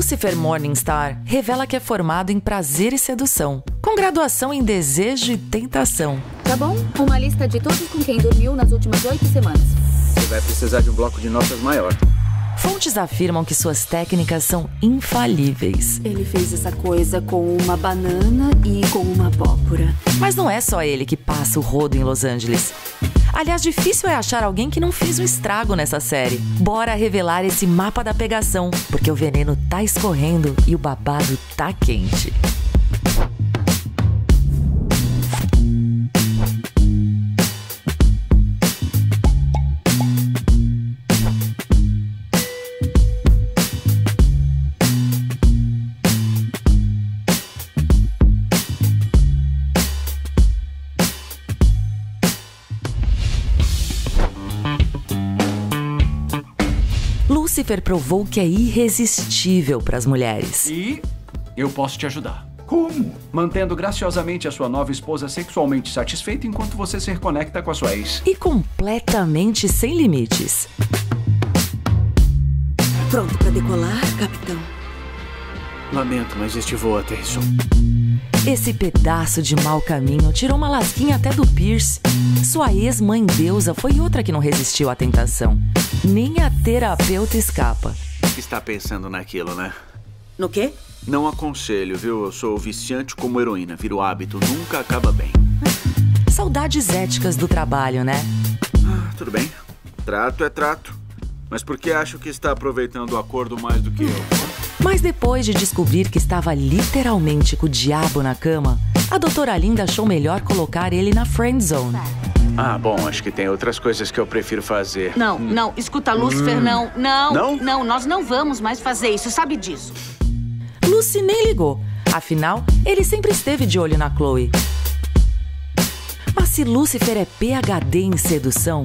Lucifer Morningstar revela que é formado em prazer e sedução, com graduação em desejo e tentação. Tá bom? Uma lista de todos com quem dormiu nas últimas 8 semanas. Você vai precisar de um bloco de notas maior. Fontes afirmam que suas técnicas são infalíveis. Ele fez essa coisa com uma banana e com uma abóbora. Mas não é só ele que passa o rodo em Los Angeles. Aliás, difícil é achar alguém que não fez um estrago nessa série. Bora revelar esse mapa da pegação, porque o veneno tá escorrendo e o babado tá quente. Lucifer provou que é irresistível para as mulheres. E eu posso te ajudar. Como? Mantendo graciosamente a sua nova esposa sexualmente satisfeita enquanto você se reconecta com a sua ex. E completamente sem limites. Pronto pra decolar, capitão? Lamento, mas este voo aterrissou. Esse pedaço de mau caminho tirou uma lasquinha até do Pierce. Sua ex-mãe deusa foi outra que não resistiu à tentação. Nem a terapeuta escapa. Está pensando naquilo, né? No quê? Não aconselho, viu? Eu sou viciante como heroína. Vira o hábito, nunca acaba bem. Saudades éticas do trabalho, né? Tudo bem. Trato é trato. Mas por que acho que está aproveitando o acordo mais do que eu? Mas depois de descobrir que estava literalmente com o diabo na cama, a doutora Linda achou melhor colocar ele na friend zone. Bom, acho que tem outras coisas que eu prefiro fazer. Não, escuta, Lucifer, não, Não? nós não vamos mais fazer isso, sabe disso. Lucy nem ligou, afinal, ele sempre esteve de olho na Chloe. Mas se Lucifer é PhD em sedução,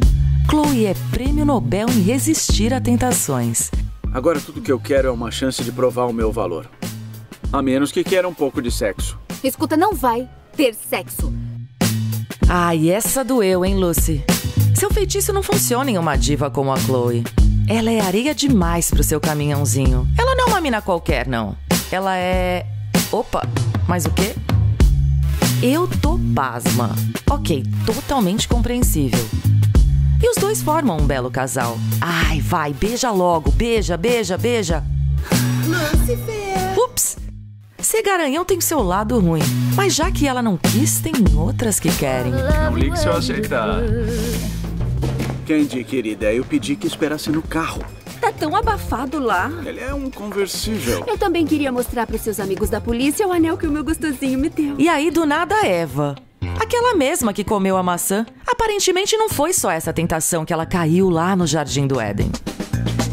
Chloe é prêmio Nobel em resistir a tentações. Agora tudo que eu quero é uma chance de provar o meu valor. A menos que queira um pouco de sexo. Escuta, não vai ter sexo. Ai, essa doeu, hein, Lucy? Seu feitiço não funciona em uma diva como a Chloe. Ela é areia demais pro seu caminhãozinho. Ela não é uma mina qualquer, não. Ela é... Opa, mas o quê? Eu tô pasma. Ok, totalmente compreensível. E os dois formam um belo casal. Ai, vai, beija logo. Beija, beija, beija. Lucifer! Ups! Ser garanhão tem seu lado ruim. Mas já que ela não quis, tem outras que querem. Não ligue se eu aceitar. Candy, querida, eu pedi que esperasse no carro. Tá tão abafado lá. Ele é um conversível. Eu também queria mostrar pros seus amigos da polícia o anel que o meu gostosinho me deu. E aí, do nada, Eva. Aquela mesma que comeu a maçã. Aparentemente não foi só essa tentação que ela caiu lá no Jardim do Éden.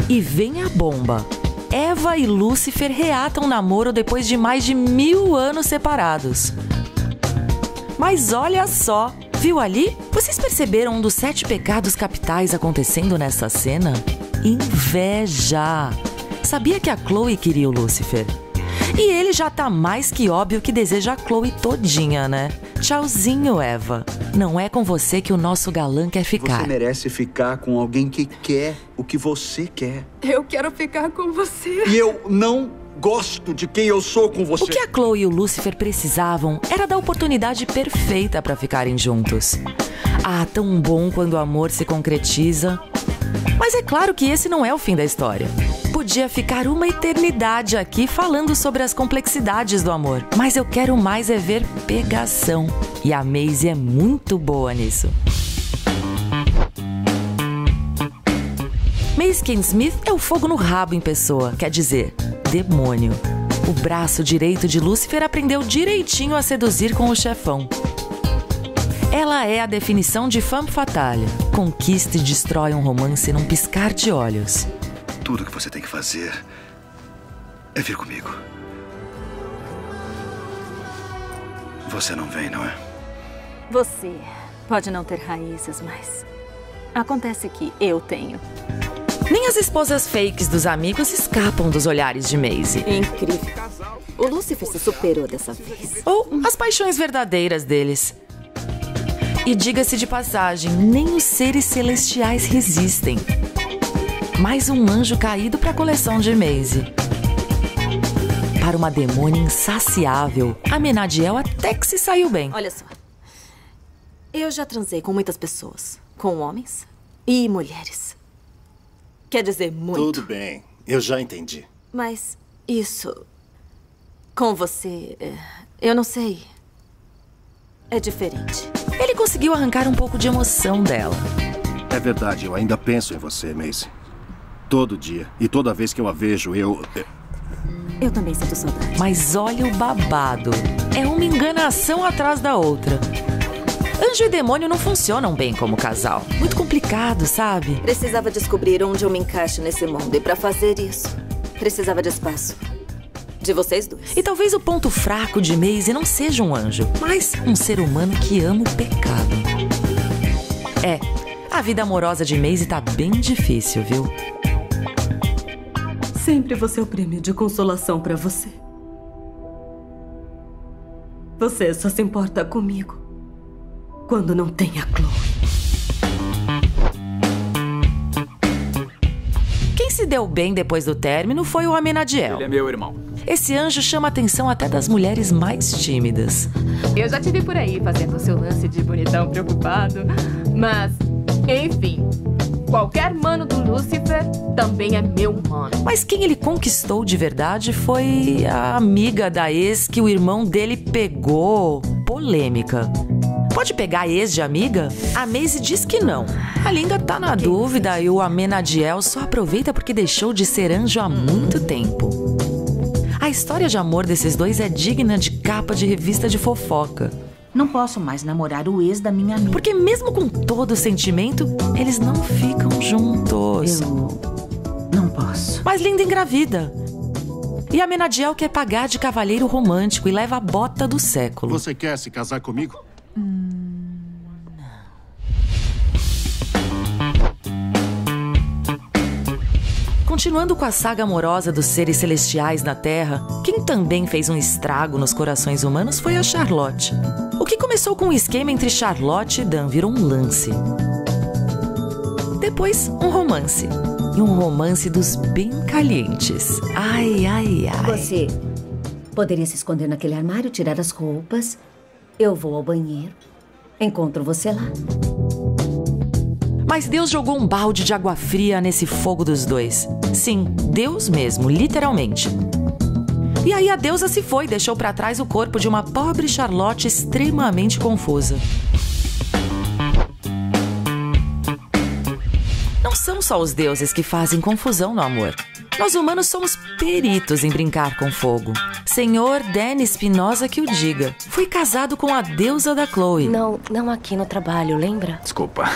E vem a bomba. Eva e Lúcifer reatam namoro depois de mais de 1000 anos separados. Mas olha só, viu ali? Vocês perceberam um dos 7 pecados capitais acontecendo nessa cena? Inveja! Sabia que a Chloe queria o Lúcifer. E ele já tá mais que óbvio que deseja a Chloe todinha, né? Tchauzinho, Eva. Não é com você que o nosso galã quer ficar. Você merece ficar com alguém que quer o que você quer. Eu quero ficar com você. E eu não gosto de quem eu sou com você. O que a Chloe e o Lúcifer precisavam era da oportunidade perfeita para ficarem juntos. Ah, tão bom quando o amor se concretiza. Mas é claro que esse não é o fim da história. Podia ficar uma eternidade aqui falando sobre as complexidades do amor. Mas eu quero mais é ver pegação. E a Maisie é muito boa nisso. Maisie Kane Smith é o fogo no rabo em pessoa, quer dizer, demônio. O braço direito de Lúcifer aprendeu direitinho a seduzir com o chefão. Ela é a definição de femme fatale. Conquista e destrói um romance num piscar de olhos. Tudo que você tem que fazer é vir comigo. Você não vem, não é? Você pode não ter raízes, mas acontece que eu tenho. Nem as esposas fakes dos amigos escapam dos olhares de Maisie. Incrível. O Lúcifer se superou dessa vez. Ou as paixões verdadeiras deles. E diga-se de passagem, nem os seres celestiais resistem. Mais um anjo caído para a coleção de Maisie. Para uma demônia insaciável, Amenadiel até que se saiu bem. Olha só. Eu já transei com muitas pessoas. Com homens e mulheres. Quer dizer, muito. Tudo bem, eu já entendi. Mas isso... com você... eu não sei... é diferente. Ele conseguiu arrancar um pouco de emoção dela. É verdade, eu ainda penso em você, Macy. Todo dia. E toda vez que eu a vejo, eu também sinto saudade. Mas olha o babado. É uma enganação atrás da outra. Anjo e demônio não funcionam bem como casal. Muito complicado, sabe? Precisava descobrir onde eu me encaixo nesse mundo. E pra fazer isso, precisava de espaço. De vocês dois. E talvez o ponto fraco de Macy não seja um anjo, mas um ser humano que ama o pecado. A vida amorosa de Macy tá bem difícil, viu? Sempre vou ser o prêmio de consolação pra você. Você só se importa comigo quando não tem a Chloe. Quem se deu bem depois do término foi o Amenadiel. Ele é meu irmão. Esse anjo chama a atenção até das mulheres mais tímidas. Eu já te vi por aí fazendo o seu lance de bonitão preocupado. Mas, enfim, qualquer mano do Lúcifer também é meu mano. Mas quem ele conquistou de verdade foi a amiga da ex que o irmão dele pegou. Polêmica. Pode pegar ex de amiga? A Macy diz que não. A Linda tá na dúvida e o Amenadiel só aproveita porque deixou de ser anjo há muito tempo. A história de amor desses dois é digna de capa de revista de fofoca. Não posso mais namorar o ex da minha amiga. Porque mesmo com todo o sentimento, eles não ficam juntos. Eu não posso. Mas Linda engravida. E Amenadiel quer pagar de cavalheiro romântico e leva a bota do século. Você quer se casar comigo? Continuando com a saga amorosa dos seres celestiais na Terra, quem também fez um estrago nos corações humanos foi a Charlotte. O que começou com um esquema entre Charlotte e Dan virou um lance. Depois, um romance. E um romance dos bem calientes. Ai, ai, ai. Você poderia se esconder naquele armário, tirar as roupas. Eu vou ao banheiro. Encontro você lá. Mas Deus jogou um balde de água fria nesse fogo dos dois. Sim, Deus mesmo, literalmente. E aí a deusa se foi e deixou pra trás o corpo de uma pobre Charlotte extremamente confusa. Não são só os deuses que fazem confusão no amor. Nós humanos somos peritos em brincar com fogo. Senhor Danny Espinosa que o diga. Fui casado com a deusa da Chloe. Não aqui no trabalho, lembra? Desculpa.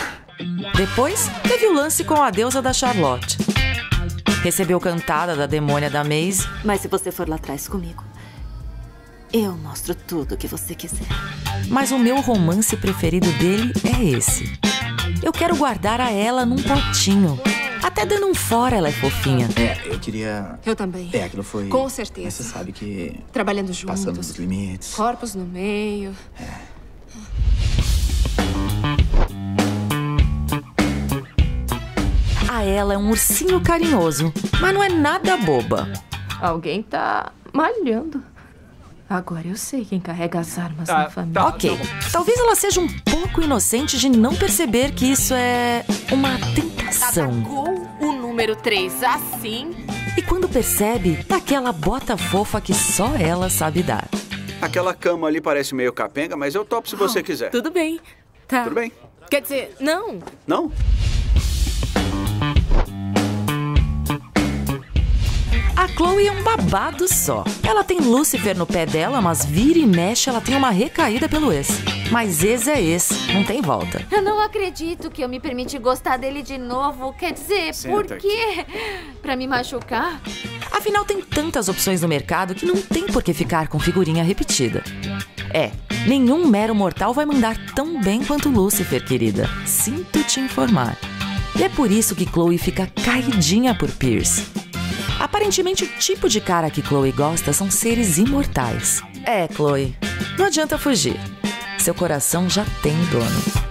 Depois, teve o lance com a deusa da Charlotte. Recebeu cantada da demônia da Macy. Mas se você for lá atrás comigo, eu mostro tudo o que você quiser. Mas o meu romance preferido dele é esse. Eu quero guardar a ela num potinho. Até dando um fora ela é fofinha. Eu queria... Eu também. Aquilo foi... Com certeza. Mas você sabe que... Trabalhando juntos. Passamos dos limites. Corpos no meio. A ela é um ursinho carinhoso, mas não é nada boba. Alguém tá malhando. Agora eu sei quem carrega as armas na família. Ok, talvez ela seja um pouco inocente de não perceber que isso é uma tentação. Tacou o número 3 assim. E quando percebe, daquela bota fofa que só ela sabe dar. Aquela cama ali parece meio capenga, mas eu topo se você quiser. Tudo bem. Tá. Tudo bem? Quer dizer, não. Não? A Chloe é um babado só. Ela tem Lúcifer no pé dela, mas vira e mexe ela tem uma recaída pelo ex. Mas ex é ex, não tem volta. Eu não acredito que eu me permiti gostar dele de novo. Quer dizer, por quê? Pra me machucar? Afinal, tem tantas opções no mercado que não tem por que ficar com figurinha repetida. Nenhum mero mortal vai mandar tão bem quanto Lúcifer, querida. Sinto te informar. E é por isso que Chloe fica caidinha por Pierce. Aparentemente, o tipo de cara que Chloe gosta são seres imortais. Chloe, não adianta fugir. Seu coração já tem dono.